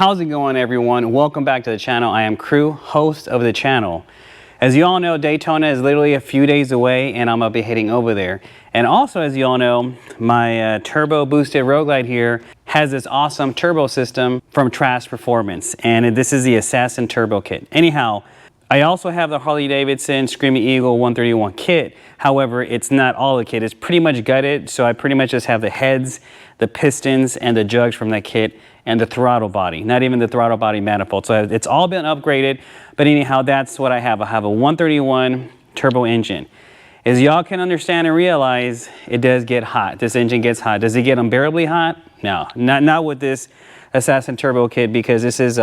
How's it going, everyone? Welcome back to the channel. I am Crew, host of the channel. As you all know, Daytona is literally a few days away and I'm gonna be heading over there. And also, as you all know, my turbo boosted road glide here has this awesome turbo system from Trask Performance, and this is the Assassin Turbo Kit. Anyhow, I also have the Harley Davidson Screamin Eagle 131 kit. However, it's not all the kit. It's pretty much gutted, so I pretty much just have the heads, the pistons, and the jugs from that kit, and the throttle body, not even the throttle body manifold. So it's all been upgraded, but anyhow, that's what I have. I have a 131 turbo engine. As y'all can understand and realize, it does get hot. This engine gets hot. Does it get unbearably hot? No, not with this Assassin Turbo Kit, because this is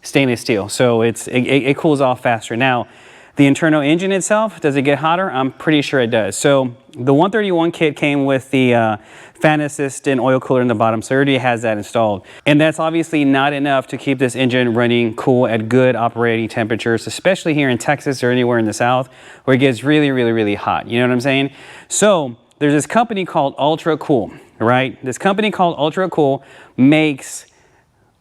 stainless steel, so it cools off faster. Now, the internal engine itself, does it get hotter? I'm pretty sure it does. So the 131 kit came with the fan assist and oil cooler in the bottom, so it already has that installed. And that's obviously not enough to keep this engine running cool at good operating temperatures, especially here in Texas or anywhere in the South where it gets really hot. You know what I'm saying? So there's this company called Ultra Cool, right? This company called Ultra Cool makes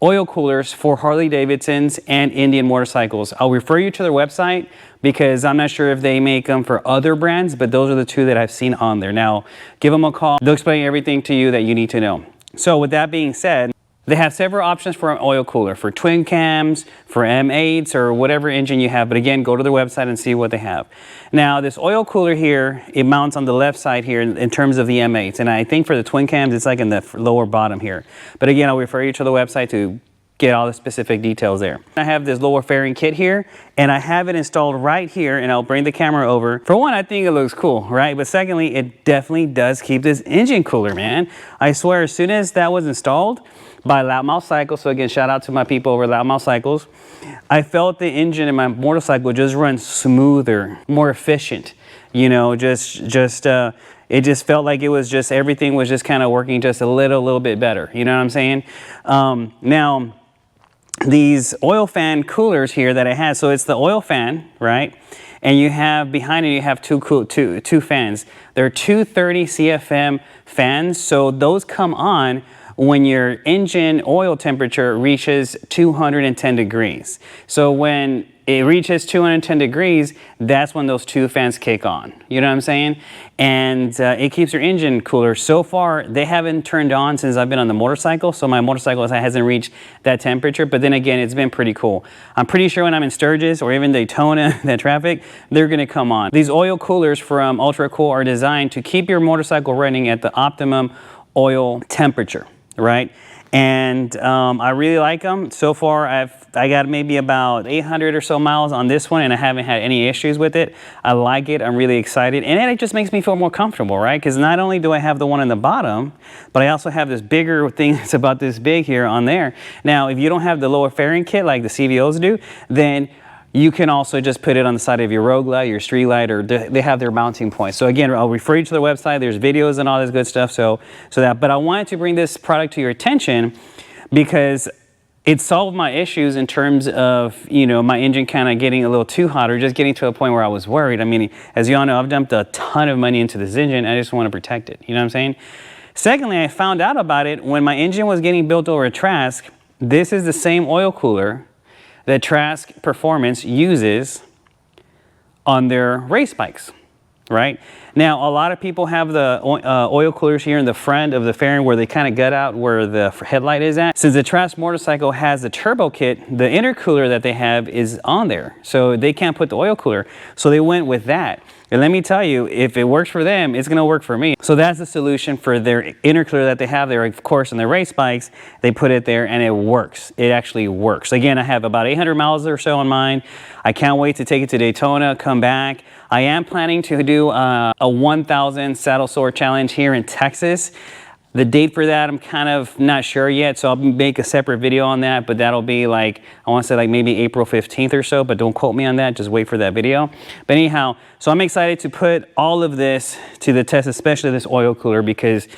oil coolers for Harley Davidsons and Indian motorcycles. I'll refer you to their website because I'm not sure if they make them for other brands, but those are the two that I've seen on there. Now, give them a call. They'll explain everything to you that you need to know. So with that being said, they have several options for an oil cooler, for twin cams, for M8s, or whatever engine you have. But again, go to their website and see what they have. Now, this oil cooler here, it mounts on the left side here in terms of the M8s. And I think for the twin cams, it's like in the lower bottom here. But again, I'll refer you to the website to get all the specific details there. I have this lower fairing kit here, and I have it installed right here, and I'll bring the camera over. For one, I think it looks cool, right? But secondly, it definitely does keep this engine cooler, man. I swear, as soon as that was installed by Loudmouth Cycles, so again, shout out to my people over at Loudmouth Cycles, I felt the engine in my motorcycle just run smoother, more efficient. You know, it just felt like it was just, everything was just kind of working just a little bit better. You know what I'm saying? Now, these oil fan coolers here that I had, so it's the oil fan, right? And you have, behind it, you have two fans. They're 230 CFM fans, so those come on when your engine oil temperature reaches 210 degrees. So when it reaches 210 degrees, that's when those two fans kick on. You know what I'm saying? And it keeps your engine cooler. So far, they haven't turned on since I've been on the motorcycle, so my motorcycle hasn't reached that temperature, but then again, it's been pretty cool. I'm pretty sure when I'm in Sturgis or even Daytona, that traffic, they're gonna come on. These oil coolers from Ultra Cool are designed to keep your motorcycle running at the optimum oil temperature, right? And I really like them. So far, I got maybe about 800 or so miles on this one, and I haven't had any issues with it. I like it. I'm really excited. And it just makes me feel more comfortable, right? Because not only do I have the one in the bottom, but I also have this bigger thing that's about this big here on there. Now, if you don't have the lower fairing kit like the CVOs do, then you can also just put it on the side of your road glide, your street light, or they have their mounting points. So again, I'll refer you to the website. There's videos and all this good stuff. But I wanted to bring this product to your attention because it solved my issues in terms of, you know, my engine kind of getting a little too hot or just getting to a point where I was worried. I mean, as you all know, I've dumped a ton of money into this engine. I just want to protect it. You know what I'm saying? Secondly, I found out about it when my engine was getting built over at Trask. This is the same oil cooler that Trask Performance uses on their race bikes, right? Now, a lot of people have the oil coolers here in the front of the fairing where they kind of gut out where the headlight is at. Since the Trask motorcycle has the turbo kit, the intercooler that they have is on there, so they can't put the oil cooler. So they went with that. And let me tell you, if it works for them, it's going to work for me. So that's the solution for their intercooler that they have there. Of course, on their race bikes, they put it there and it works. It actually works. Again, I have about 800 miles or so on mine. I can't wait to take it to Daytona, come back. I am planning to do a 1,000 saddle sore challenge here in Texas. The date for that, I'm kind of not sure yet, so I'll make a separate video on that, but that'll be like, I want to say like maybe April 15th or so, but don't quote me on that, just wait for that video. But anyhow, so I'm excited to put all of this to the test, especially this oil cooler, because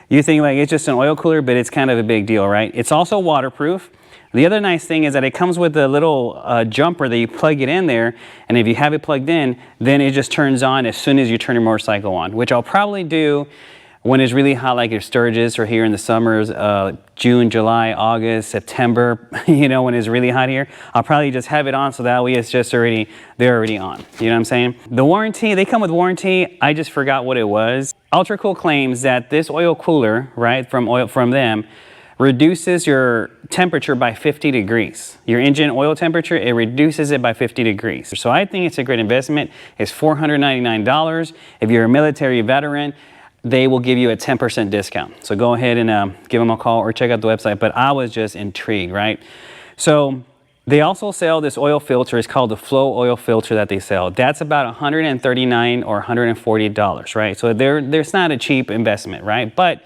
you think like it's just an oil cooler, but it's kind of a big deal, right? It's also waterproof. The other nice thing is that it comes with a little jumper that you plug it in there, and if you have it plugged in, then it just turns on as soon as you turn your motorcycle on, which I'll probably do when it's really hot, like your Sturgis, or here in the summers, June, July, August, September, you know, when it's really hot here, I'll probably just have it on so that way it's just they're already on. You know what I'm saying? The warranty, they come with warranty. I just forgot what it was. Ultra Cool claims that this oil cooler, right, from them, reduces your temperature by 50 degrees. Your engine oil temperature, it reduces it by 50 degrees. So I think it's a great investment. It's $499. If you're a military veteran, they will give you a 10% discount. So go ahead and give them a call or check out the website. But I was just intrigued, right? So they also sell this oil filter. It's called the Flow oil filter that they sell. That's about $139 or $140, right? So there's not a cheap investment, right? But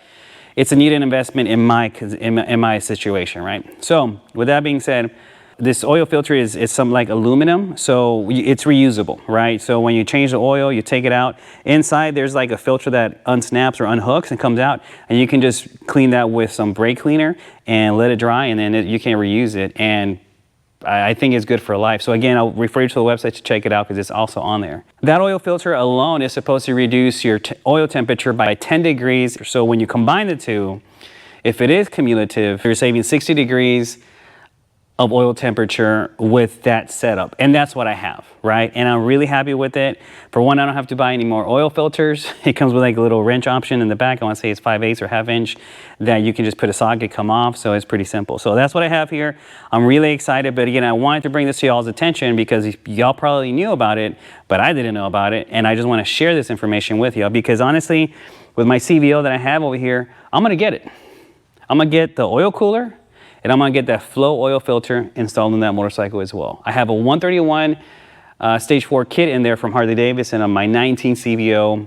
it's a needed investment in my situation, right? So with that being said, this oil filter is some like aluminum, so it's reusable, right? So when you change the oil, you take it out. Inside, there's like a filter that unsnaps or unhooks and comes out, and you can just clean that with some brake cleaner and let it dry, and then you can reuse it. And I think it's good for life. So again, I'll refer you to the website to check it out because it's also on there. That oil filter alone is supposed to reduce your oil temperature by 10 degrees. So when you combine the two, if it is cumulative, you're saving 60 degrees of oil temperature with that setup. And that's what I have, right? And I'm really happy with it. For one, I don't have to buy any more oil filters. It comes with like a little wrench option in the back. I want to say it's 5/8 or 1/2 inch that you can just put a socket, come off. So it's pretty simple. So that's what I have here. I'm really excited. But again, I wanted to bring this to y'all's attention because y'all probably knew about it, but I didn't know about it. And I just want to share this information with y'all because honestly, with my CVO that I have over here, I'm going to get it. I'm going to get the oil cooler, and I'm gonna get that Flow oil filter installed in that motorcycle as well. I have a 131 stage 4 kit in there from Harley Davidson on my 19 CVO,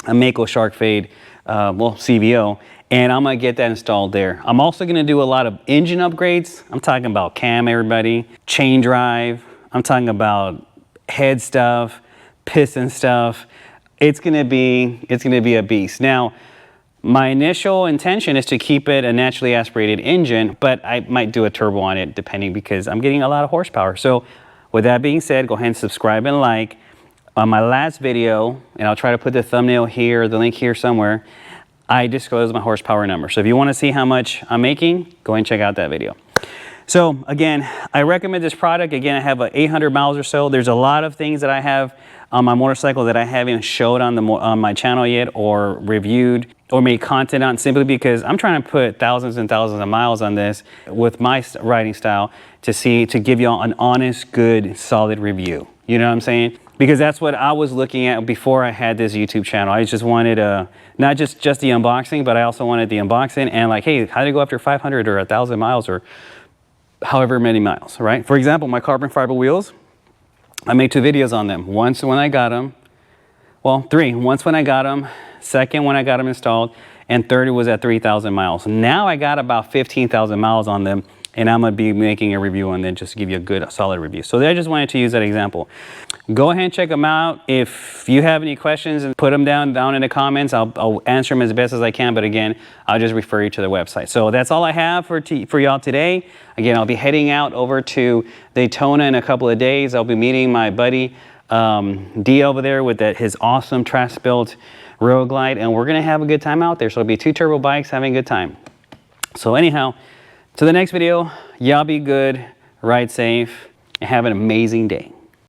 a Mako Shark Fade, CVO, and I'm gonna get that installed there. I'm also gonna do a lot of engine upgrades. I'm talking about cam, everybody, chain drive. I'm talking about head stuff, piston stuff. It's gonna be a beast. Now, my initial intention is to keep it a naturally aspirated engine, but I might do a turbo on it depending because I'm getting a lot of horsepower. So with that being said, go ahead and subscribe and like. On my last video, and I'll try to put the thumbnail here, the link here somewhere, I disclosed my horsepower number. So if you want to see how much I'm making, go ahead and check out that video. So again, I recommend this product. Again, I have 800 miles or so. There's a lot of things that I have on my motorcycle that I haven't showed on my channel yet or reviewed or made content on, simply because I'm trying to put thousands and thousands of miles on this with my riding style to give y'all an honest, good, solid review. You know what I'm saying? Because that's what I was looking at before I had this YouTube channel. I just wanted not just the unboxing, but I also wanted the unboxing and like, hey, how did it go after 500 or 1,000 miles or however many miles, right? For example, my carbon fiber wheels, I made 2 videos on them. Once when I got them, well, 3. Once when I got them, second when I got them installed, and third was at 3,000 miles. Now I got about 15,000 miles on them, and I'm gonna be making a review on them just to give you a good, solid review. So I just wanted to use that example. Go ahead and check them out. If you have any questions, put them down in the comments. I'll answer them as best as I can, but again, I'll just refer you to the website. So that's all I have for y'all today. Again, I'll be heading out over to Daytona in a couple of days. I'll be meeting my buddy D over there with his awesome Trask built Road Glide, and we're gonna have a good time out there. So it'll be 2 turbo bikes having a good time. So anyhow, to the next video, y'all be good, ride safe, and have an amazing day.